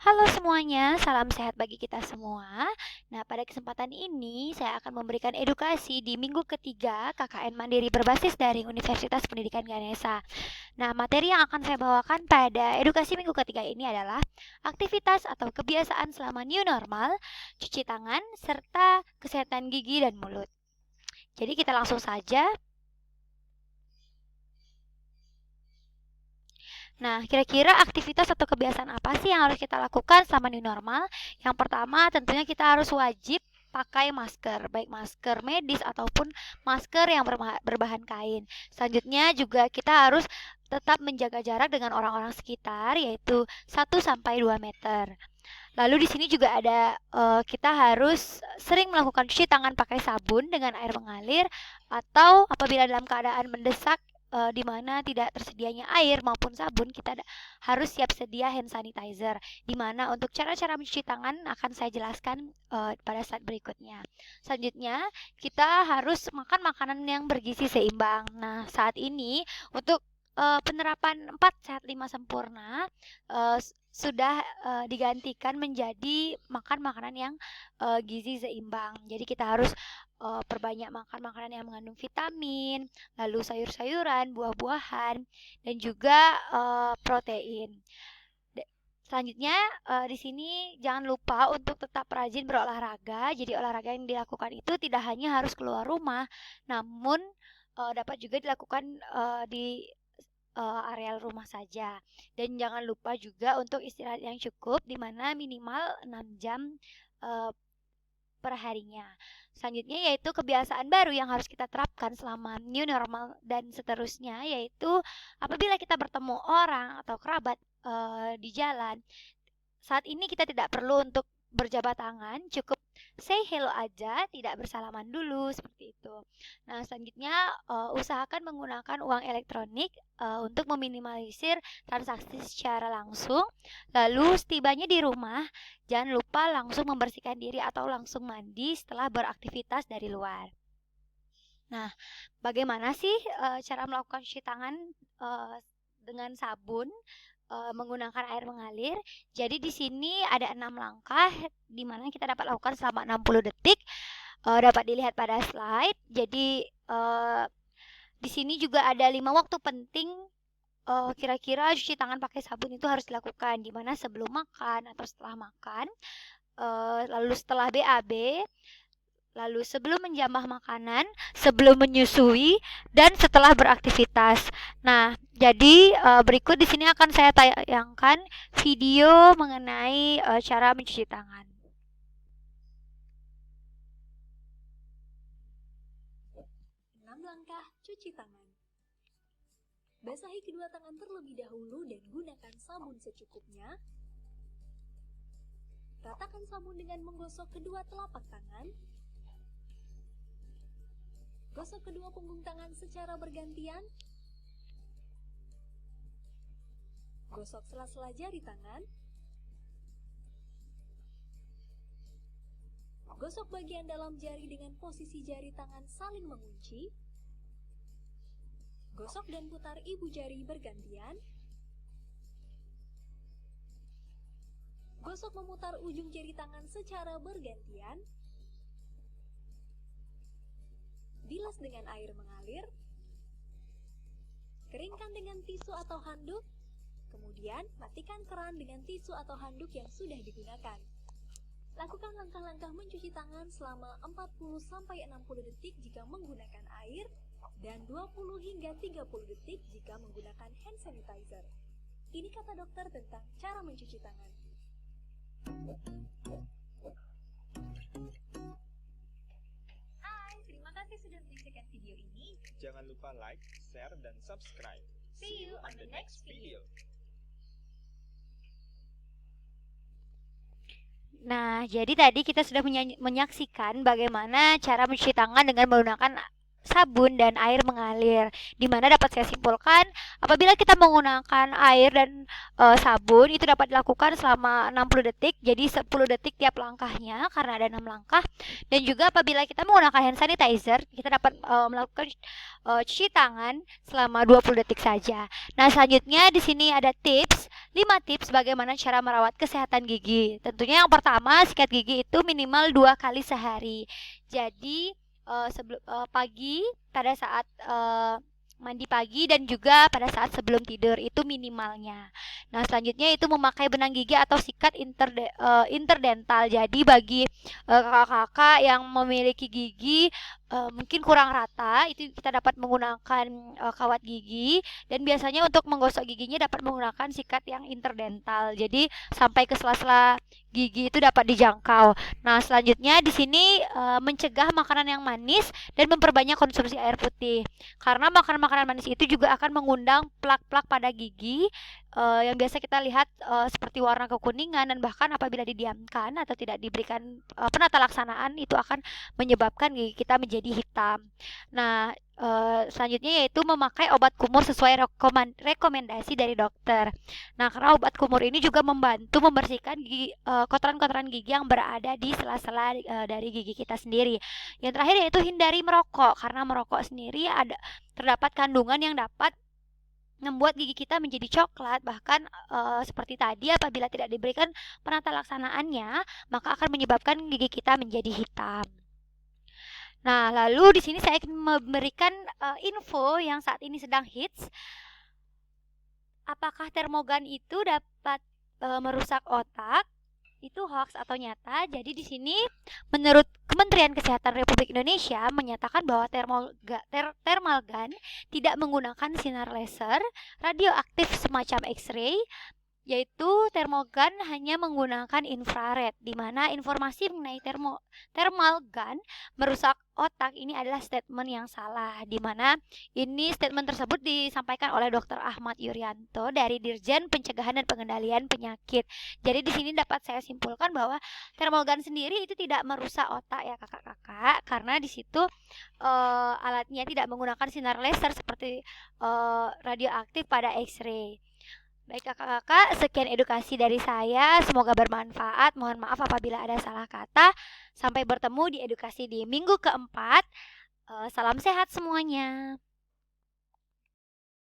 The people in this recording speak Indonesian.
Halo semuanya, salam sehat bagi kita semua. Nah, pada kesempatan ini saya akan memberikan edukasi di minggu ketiga KKN Mandiri berbasis daring Universitas Pendidikan Ganesha. Nah, materi yang akan saya bawakan pada edukasi minggu ketiga ini adalah aktivitas atau kebiasaan selama new normal, cuci tangan, serta kesehatan gigi dan mulut. Jadi kita langsung saja. Nah, kira-kira aktivitas atau kebiasaan apa sih yang harus kita lakukan selama new normal? Yang pertama, tentunya kita harus wajib pakai masker, baik masker medis ataupun masker yang berbahan kain. Selanjutnya juga kita harus tetap menjaga jarak dengan orang-orang sekitar, yaitu 1 sampai 2 meter. Lalu di sini juga ada kita harus sering melakukan cuci tangan pakai sabun dengan air mengalir atau apabila dalam keadaan mendesak di mana tidak tersedianya air maupun sabun, kita harus siap sedia hand sanitizer. Di mana untuk cara-cara mencuci tangan akan saya jelaskan pada saat berikutnya. Selanjutnya, kita harus makan makanan yang bergizi seimbang. Nah, saat ini untuk penerapan 4 sehat 5 sempurna sudah digantikan menjadi makan makanan yang gizi seimbang. Jadi kita harus perbanyak makan makanan yang mengandung vitamin, lalu sayur-sayuran, buah-buahan, dan juga protein. Selanjutnya di sini jangan lupa untuk tetap rajin berolahraga. Jadi olahraga yang dilakukan itu tidak hanya harus keluar rumah, namun dapat juga dilakukan di areal rumah saja. Dan jangan lupa juga untuk istirahat yang cukup, di mana minimal 6 jam per harinya. Selanjutnya yaitu kebiasaan baru yang harus kita terapkan selama new normal dan seterusnya, yaitu apabila kita bertemu orang atau kerabat di jalan, saat ini kita tidak perlu untuk berjabat tangan, cukup say hello aja, tidak bersalaman dulu seperti itu. Nah, selanjutnya usahakan menggunakan uang elektronik untuk meminimalisir transaksi secara langsung. Lalu setibanya di rumah, jangan lupa langsung membersihkan diri atau langsung mandi setelah beraktivitas dari luar. Nah, bagaimana sih cara melakukan cuci tangan dengan sabun menggunakan air mengalir? Jadi di sini ada 6 langkah di mana kita dapat lakukan selama 60 detik. Dapat dilihat pada slide. Jadi di sini juga ada 5 waktu penting kira-kira cuci tangan pakai sabun itu harus dilakukan, di mana sebelum makan atau setelah makan, lalu setelah BAB, lalu sebelum menjamah makanan, sebelum menyusui, dan setelah beraktivitas. Nah, jadi berikut di sini akan saya tayangkan video mengenai cara mencuci tangan. Langkah cuci tangan. Basahi kedua tangan terlebih dahulu dan gunakan sabun secukupnya. Ratakan sabun dengan menggosok kedua telapak tangan. Gosok kedua punggung tangan secara bergantian. Gosok sela-sela jari tangan. Gosok bagian dalam jari dengan posisi jari tangan saling mengunci. Gosok dan putar ibu jari bergantian. Gosok memutar ujung jari tangan secara bergantian. Bilas dengan air mengalir. Keringkan dengan tisu atau handuk. Kemudian matikan keran dengan tisu atau handuk yang sudah digunakan. Lakukan langkah-langkah mencuci tangan selama 40-60 detik jika menggunakan air dan 20 hingga 30 detik jika menggunakan hand sanitizer. Ini kata dokter tentang cara mencuci tangan. Hai, terima kasih sudah menyaksikan video ini. Jangan lupa like, share, dan subscribe. See you on the next video. Nah, jadi tadi kita sudah menyaksikan bagaimana cara mencuci tangan dengan menggunakan sabun dan air mengalir. Di mana dapat saya simpulkan apabila kita menggunakan air dan sabun itu dapat dilakukan selama 60 detik. Jadi 10 detik tiap langkahnya karena ada 6 langkah. Dan juga apabila kita menggunakan hand sanitizer, kita dapat melakukan cuci tangan selama 20 detik saja. Nah, selanjutnya di sini ada 5 tips bagaimana cara merawat kesehatan gigi. Tentunya yang pertama, sikat gigi itu minimal 2 kali sehari. Jadi sebelum pagi pada saat mandi pagi dan juga pada saat sebelum tidur itu minimalnya. Nah, selanjutnya itu memakai benang gigi atau sikat interdental. Jadi bagi kakak-kakak yang memiliki gigi mungkin kurang rata, itu kita dapat menggunakan kawat gigi, dan biasanya untuk menggosok giginya dapat menggunakan sikat yang interdental. Jadi sampai ke sela-sela gigi itu dapat dijangkau. Nah, selanjutnya di sini mencegah makanan yang manis dan memperbanyak konsumsi air putih. Karena makanan manis itu juga akan mengundang plak-plak pada gigi yang biasa kita lihat seperti warna kekuningan, dan bahkan apabila didiamkan atau tidak diberikan penata laksanaan itu akan menyebabkan gigi kita menjadi hitam. Nah, selanjutnya yaitu memakai obat kumur sesuai rekomendasi dari dokter. Nah, karena obat kumur ini juga membantu membersihkan kotoran-kotoran gigi yang berada di sela-sela dari gigi kita sendiri. Yang terakhir yaitu hindari merokok, karena merokok sendiri terdapat kandungan yang dapat membuat gigi kita menjadi coklat. Bahkan seperti tadi, apabila tidak diberikan penata laksanaannya, maka akan menyebabkan gigi kita menjadi hitam. Nah, lalu di sini saya akan memberikan info yang saat ini sedang hits. Apakah termogan itu dapat merusak otak? Itu hoax atau nyata? Jadi di sini menurut Kementerian Kesehatan Republik Indonesia menyatakan bahwa thermal gun tidak menggunakan sinar laser radioaktif semacam X-ray, yaitu termogan hanya menggunakan infrared, di mana informasi mengenai thermal gun merusak otak ini adalah statement yang salah, di mana ini statement tersebut disampaikan oleh Dr. Ahmad Yuryanto dari Dirjen Pencegahan dan Pengendalian Penyakit. Jadi di sini dapat saya simpulkan bahwa thermal gun sendiri itu tidak merusak otak ya kakak-kakak, karena di situ alatnya tidak menggunakan sinar laser seperti radioaktif pada X-ray. Baik kakak-kakak, sekian edukasi dari saya. Semoga bermanfaat. Mohon maaf apabila ada salah kata. Sampai bertemu di edukasi di minggu keempat. Salam sehat semuanya.